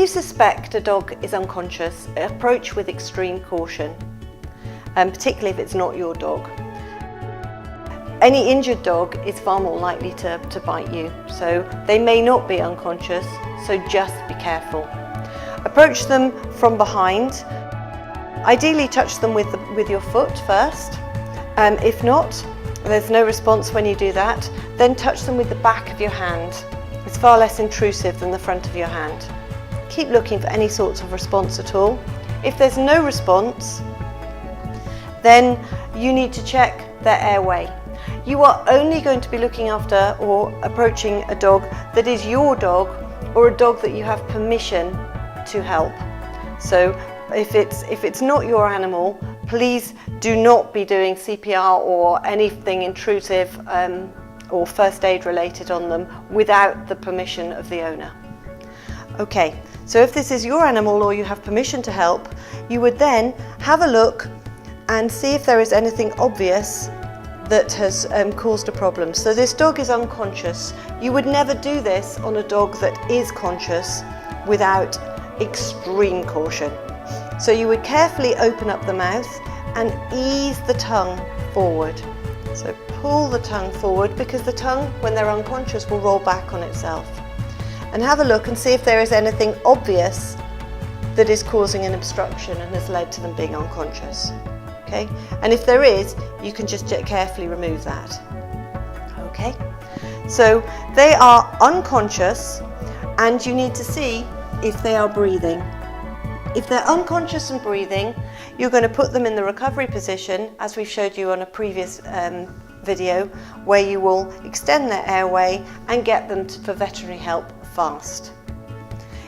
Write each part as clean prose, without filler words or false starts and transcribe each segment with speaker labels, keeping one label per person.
Speaker 1: you suspect a dog is unconscious, approach with extreme caution, particularly if it's not your dog. Any injured dog is far more likely to bite you, so they may not be unconscious, so just be careful. Approach them from behind. Ideally touch them with your foot first. If not, there's no response when you do that, then touch them with the back of your hand. It's far less intrusive than the front of your hand. Keep looking for any sorts of response at all. If there's no response, then you need to check their airway. You are only going to be looking after or approaching a dog that is your dog or a dog that you have permission to help. So if it's not your animal, please do not be doing CPR or anything intrusive or first aid related on them without the permission of the owner. Okay, so if this is your animal or you have permission to help, you would then have a look and see if there is anything obvious that has caused a problem. So this dog is unconscious. You would never do this on a dog that is conscious without extreme caution. So you would carefully open up the mouth and ease the tongue forward. So pull the tongue forward, because the tongue, when they're unconscious, will roll back on itself. And have a look and see if there is anything obvious that is causing an obstruction and has led to them being unconscious. Okay? And if there is, you can just carefully remove that. Okay? So they are unconscious and you need to see if they are breathing. If they're unconscious and breathing, you're going to put them in the recovery position, as we've showed you on a previous video, where you will extend their airway and get them for veterinary help fast.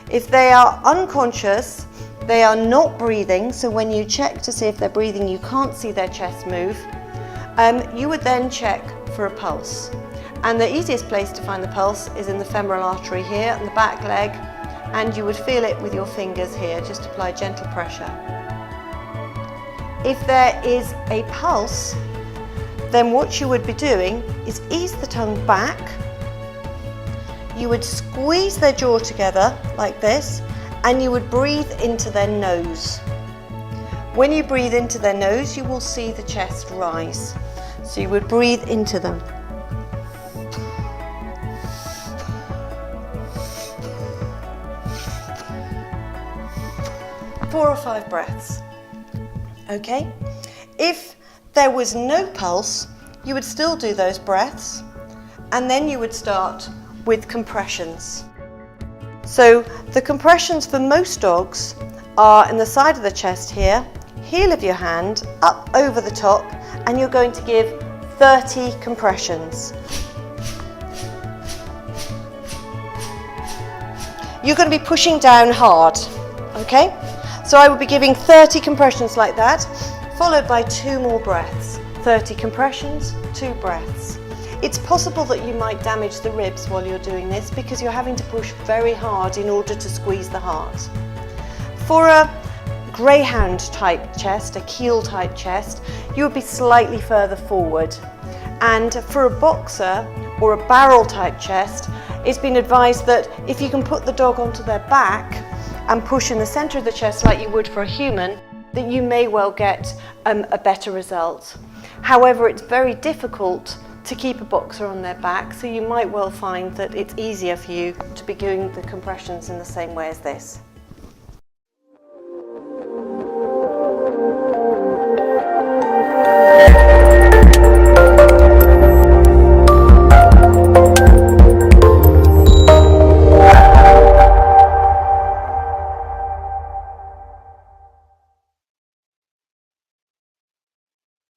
Speaker 1: If they are unconscious, they are not breathing, so when you check to see if they're breathing, you can't see their chest move, you would then check for a pulse. And the easiest place to find the pulse is in the femoral artery here and the back leg, and you would feel it with your fingers here. Just apply gentle pressure. If there is a pulse, then what you would be doing is ease the tongue back. You would squeeze their jaw together like this, and you would breathe into their nose. When you breathe into their nose, you will see the chest rise. So you would breathe into them. Four or five breaths. Okay? If there was no pulse, you would still do those breaths, and then you would start with compressions. So the compressions for most dogs are in the side of the chest here, heel of your hand, up over the top, and you're going to give 30 compressions. You're going to be pushing down hard, okay? So I will be giving 30 compressions like that, followed by 2 more breaths. 30 compressions, 2 breaths. It's possible that you might damage the ribs while you're doing this because you're having to push very hard in order to squeeze the heart. For a greyhound type chest, a keel type chest, you would be slightly further forward. And for a boxer or a barrel type chest, it's been advised that if you can put the dog onto their back and push in the centre of the chest like you would for a human, that you may well get a better result. However, it's very difficult to keep a boxer on their back, so you might well find that it's easier for you to be doing the compressions in the same way as this.